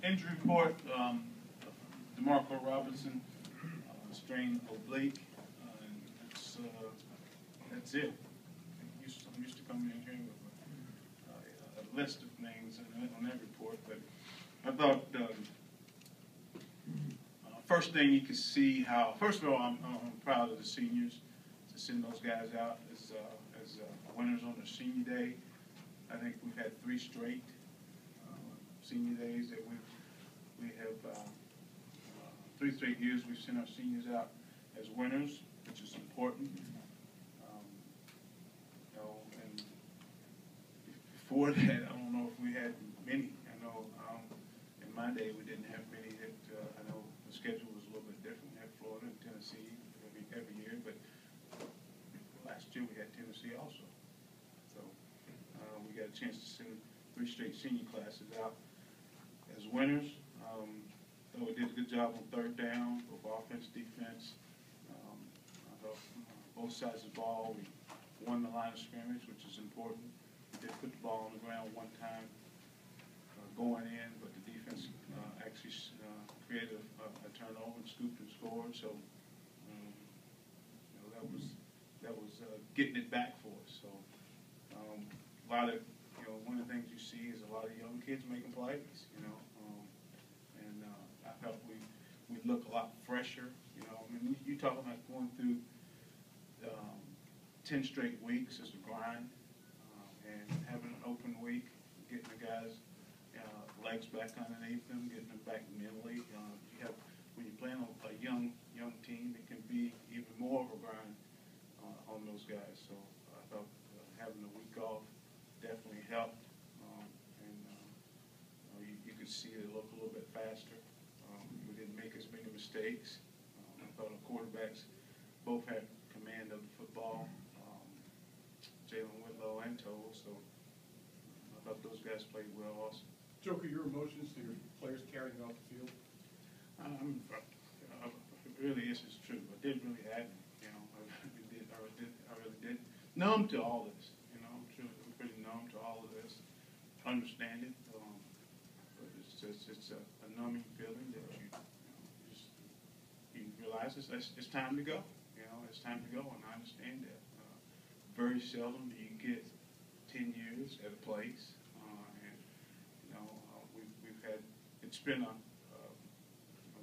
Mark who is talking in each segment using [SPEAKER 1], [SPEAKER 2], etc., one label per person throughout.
[SPEAKER 1] Injury report, DeMarco Robinson, strained oblique, and that's it. I'm used to coming in here with a list of things on that report, but I thought first thing you can see how, first of all, I'm proud of the seniors to send those guys out as winners on their senior day. I think we've had 3 straight senior days that we have 3 straight years we've sent our seniors out as winners, which is important. And before that, I don't know if we had many. I know in my day we didn't have many. That I know the schedule was a little bit different. We had Florida and Tennessee every year, but last year we had Tennessee also. So we got a chance to send 3 straight senior classes out as winners. Thought we did a good job on 3rd down, both offense, defense. I thought both sides of the ball, we won the line of scrimmage, which is important. We did put the ball on the ground one time going in, but the defense actually created a turnover and scooped and scored. So that was getting it back for us. So a lot of one of the things you see is a lot of young kids making plays. And I felt we look a lot fresher. I mean, you talking about going through 10 straight weeks is a grind, and having an open week, getting the guys' legs back underneath them, getting them back mentally. When you're playing a young team, it can be even more of a grind on those guys. So I thought having a week off definitely helped, and you could see it look a little bit faster. We didn't make as many mistakes. I thought our quarterbacks both had command of the football, Jalen Whitlow and Toll, so I thought those guys played well also.
[SPEAKER 2] Joker, your emotions to your players carrying off the field?
[SPEAKER 1] Really, this is true. I didn't really have it. I really did. Numb to all this. I'm pretty numb to all of this. Understand it, but it's a numbing feeling that you realize it's time to go. It's time to go, and I understand that. Very seldom do you get 10 years at a place, and we've had. It's been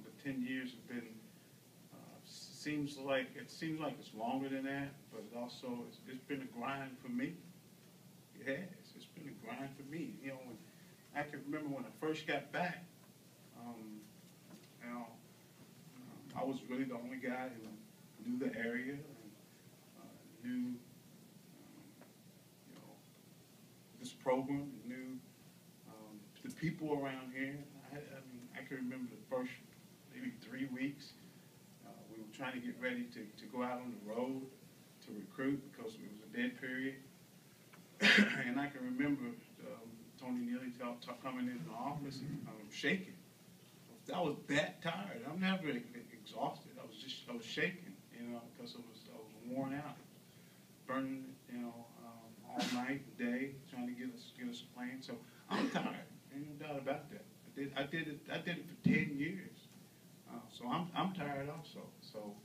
[SPEAKER 1] the 10 years have been. Seems like it's longer than that, but also it's been a grind for me. It has. It's been a grind for me. I can remember when I first got back. I was really the only guy who knew the area and knew this program, knew the people around here. I can remember the first maybe 3 weeks. We were trying to get ready to go out on the road to recruit because it was a dead period. And I can remember Tony Neely coming in the office and I was shaking. I was that tired. I'm never exhausted. I was shaking, because I was worn out, burning, all night and day, trying to get us playing. So I'm tired. Ain't no doubt about that. I did it for 10 years. So I'm tired also. So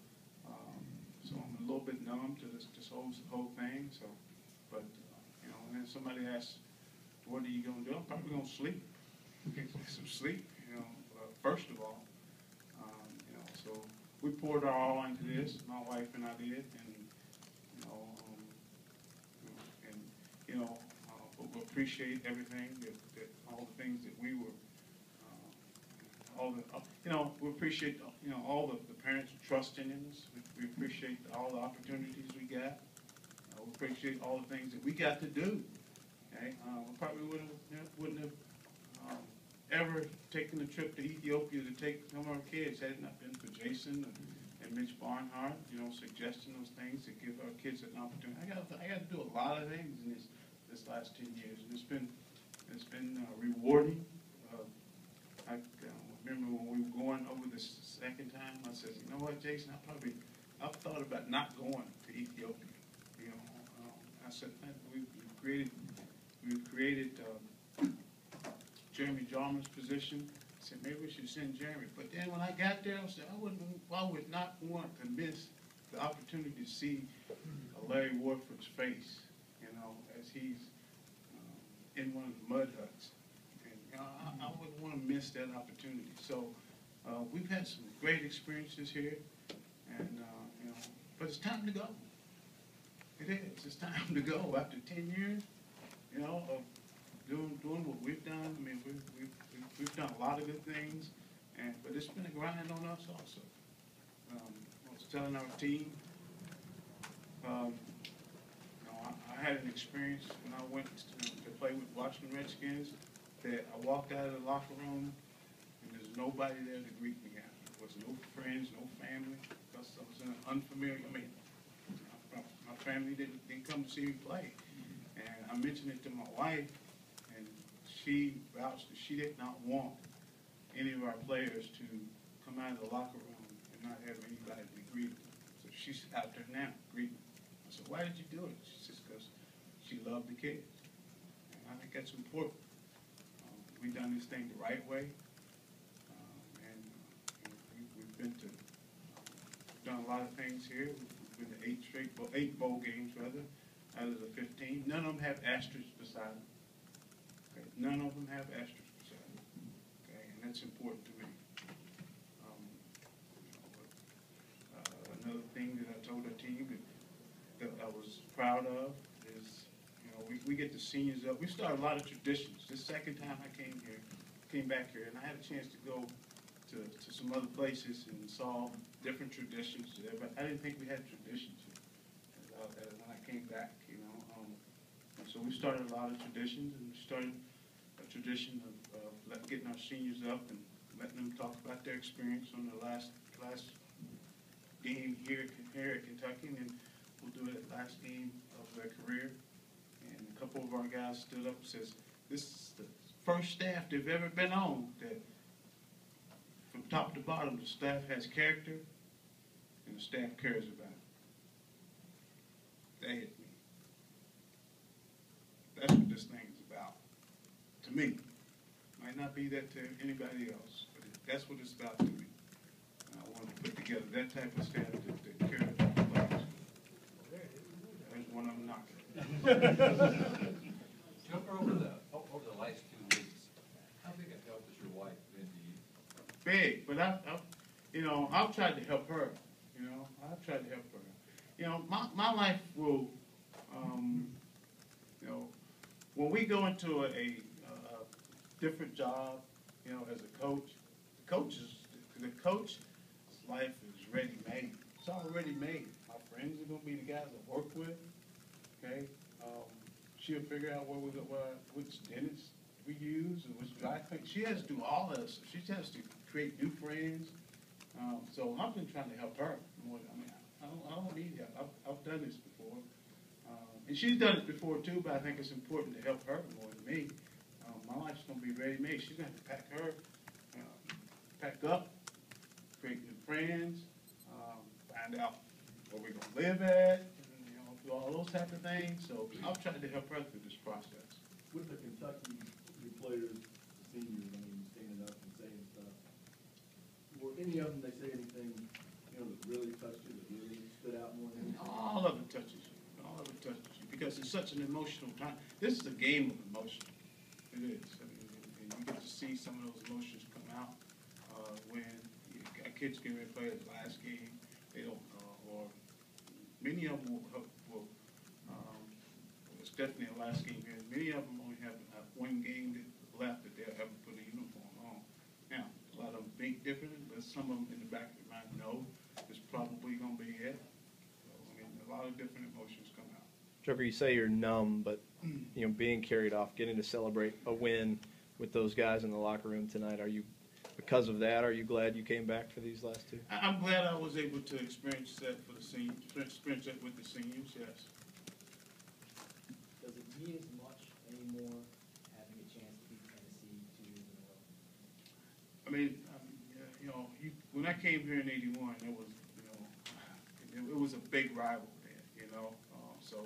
[SPEAKER 1] I'm a little bit numb to this whole thing. So, but and then somebody asks, "What are you going to do?" I'm probably going to sleep. Get some sleep. First of all, so we poured our all into this. My wife and I did, and we appreciate everything that all the things that we were. We appreciate all the parents trusting in us. We appreciate all the opportunities we got. We appreciate all the things that we got to do. Okay, we probably wouldn't have ever taken a trip to Ethiopia to take some of our kids had it not been for Jason and Mitch Barnhart. Suggesting those things to give our kids an opportunity. I got to do a lot of things in this last 10 years, and it's been rewarding. I remember when we were going over the second time, I said, "You know what, Jason, I've thought about not going to Ethiopia." I said, we've created Jeremy Jarman's position. said, maybe we should send Jeremy. But then when I got there, I said, I would not want to miss the opportunity to see Larry Warford's face, you know, as he's in one of the mud huts. And you know, I wouldn't want to miss that opportunity. So we've had some great experiences here, and you know, but it's time to go. It is. It's time to go after 10 years, you know, of doing what we've done. I mean, we've done a lot of good things, but it's been a grind on us also. I was telling our team, you know, I had an experience when I went to play with Washington Redskins that I walked out of the locker room and there's nobody there to greet me out. There was no friends, no family, because I was in an unfamiliar, I mean, my family didn't come to see me play. And I mentioned it to my wife, and she vouched that she did not want any of our players to come out of the locker room and not have anybody to greet them. So she's out there now greeting them. I said, why did you do it? She says, because she loved the kids. And I think that's important. We've done this thing the right way. And we've been to, we've done a lot of things here. We've been to 8 bowl games rather, out of the 15. None of them have asterisks beside them. Okay? None of them have asterisks beside them. Okay? And that's important to me. Another thing that I told our team that I was proud of is, you know, we get the seniors up. We started a lot of traditions. This second time I came back here, and I had a chance to go to some other places and saw different traditions there, but I didn't think we had traditions when I came back, you know. And so we started a lot of traditions, and we started a tradition of getting our seniors up and letting them talk about their experience on the last game here at Kentucky, and then we'll do it last game of their career. And a couple of our guys stood up and says, this is the first staff they've ever been on that from top to bottom the staff has character and the staff cares about it. That hit me. That's what this thing is about. To me. Might not be that to anybody else, but that's what it's about to me. I want to put together that type of staff that cares about the players. There's one of them knocking.
[SPEAKER 3] Jump over the last 2 weeks. How big a help has your wife been to you?
[SPEAKER 1] Big, but you know, I've tried to help her. You know, I've tried to help her. You know, my life will, you know, when we go into a different job, you know, as a coach, the coach's life is ready made. It's already made. My friends are going to be the guys I work with. Okay, she'll figure out which dentist we use and which I think she has to do all of this. She has to create new friends. So I've been trying to help her more. I mean, I don't need help. I've done this before, and she's done it before too. But I think it's important to help her more than me. My life's going to be ready made. She's going to have to pack up, create new friends, find out where we're going to live at, and, you know, do all those type of things. So I've tried to help her through this process.
[SPEAKER 2] With the Kentucky players, seniors, I mean, standing up and saying stuff, were any of them, they say anything, you know, that really touched you, that really stood out more than anything?
[SPEAKER 1] All of it touches you. All of it touches you because it's such an emotional time. This is a game of emotion. It is. I mean, and you get to see some of those emotions come out when a kid's getting ready to play his last game. They don't, or many of them will it's definitely a last game here. Many of them only have one game left that they'll ever put a uniform on. Now, a lot of them think differently, but some of them in the back of their mind know it's probably going to be it. So, I mean, a lot of different emotions come out.
[SPEAKER 4] Trevor, you say you're numb, but you know, being carried off, getting to celebrate a win with those guys in the locker room tonight, because of that, are you glad you came back for these last two?
[SPEAKER 1] I'm glad I was able to experience that for the seniors, experience that with the seniors, yes.
[SPEAKER 5] Does it mean as much anymore having a chance to beat Tennessee 2 years in a row?
[SPEAKER 1] I mean, you know, when I came here in '81, it was, you know, it was a big rival then, you know. So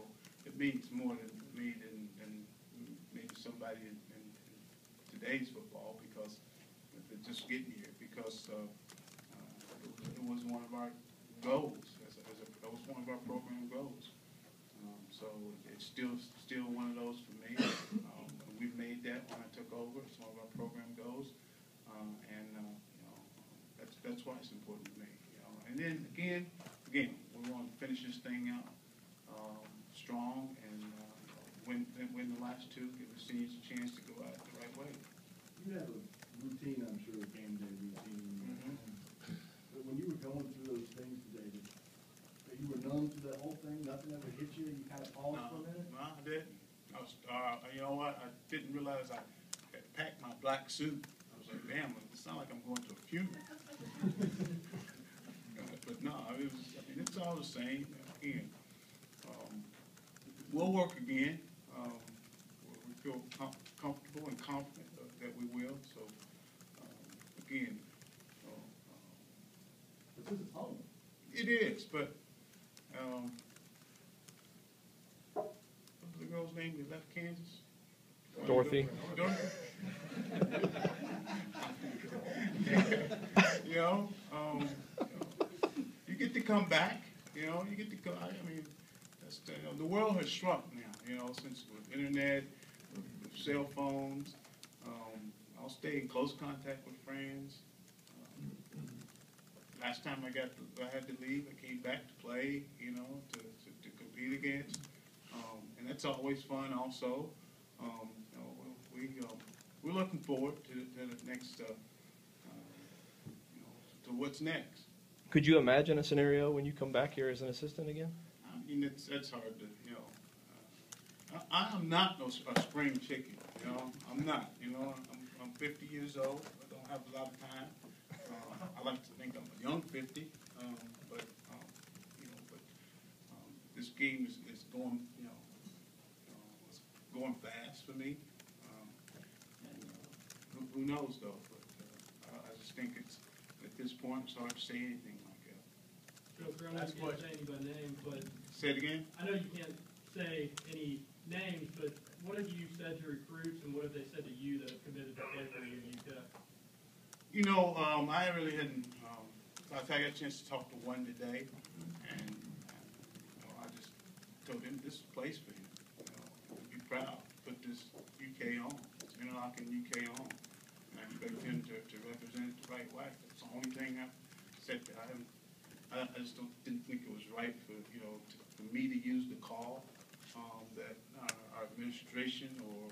[SPEAKER 1] it means more to me than maybe somebody in today's football because, you just getting here because it was one of our goals. That was one of our program goals. So it's still one of those for me. We've made that when I took over. It's one of our program goals, and that's why it's important to me. And then again, we want to finish this thing out strong and win the last two, give the seniors a chance to go out the right way.
[SPEAKER 2] You have a routine, I'm sure, a game day routine. But when you were going through those things today, you were numb to the whole thing, nothing ever hit you, you kind of paused for a minute?
[SPEAKER 1] No, I didn't. I was, you know what, I didn't realize I had packed my black suit. I was like, damn, it sounds like I'm going to a funeral. But no, it's all the same. Again, we'll work again. We feel comfortable and confident that we will. So, again.
[SPEAKER 2] But this is home.
[SPEAKER 1] It is, but what was the girl's name that left Kansas?
[SPEAKER 4] Dorothy.
[SPEAKER 1] Dorothy. You get to come back. You get to go. I mean, that's the world has shrunk now. Since with internet, with cell phones. I'll stay in close contact with friends. Last time I had to leave, I came back to play, to compete against, and that's always fun. Also, we're looking forward to the next, to what's next.
[SPEAKER 4] Could you imagine a scenario when you come back here as an assistant again?
[SPEAKER 1] I mean, that's hard to, I am not a spring chicken. I'm not. I'm 50 years old. I don't have a lot of time. I like to think I'm a young 50, but this game is going, it's going fast for me. Who knows though? But I just think it's at this point it's hard to say anything like that.
[SPEAKER 6] Joker, I know you can't say any by name, but
[SPEAKER 1] Say it again.
[SPEAKER 6] I know you can't say any names, but what have you said to recruits, and what have they said to you that have committed to play for you in UTEP?
[SPEAKER 1] I really hadn't. I got a chance to talk to one today, and I just told him this is a place for him. Be proud. Put this UK on. It's interlocking UK on. And I expect him to represent it the right way. That's the only thing I said. I just didn't think it was right for for me to use the call that our administration or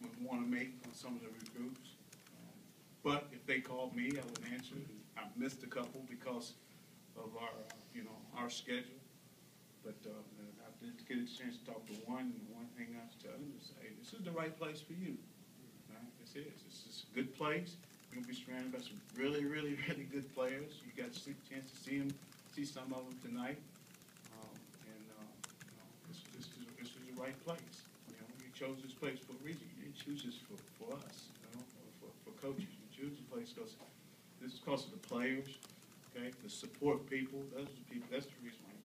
[SPEAKER 1] would want to make on some of the recruits. But if they called me, I would answer. I missed a couple because of our schedule. But I did get a chance to talk to one. And one thing I was telling him is, hey, this is the right place for you. Right? This is. This is a good place. You're going to be surrounded by some really, really, really good players. You got a chance to see some of them tonight. This is the right place. You chose this place for a reason. You didn't choose this for us, or for coaches. You choose the place because this is because of the players, okay, the support people. Those are the people. That's the reason why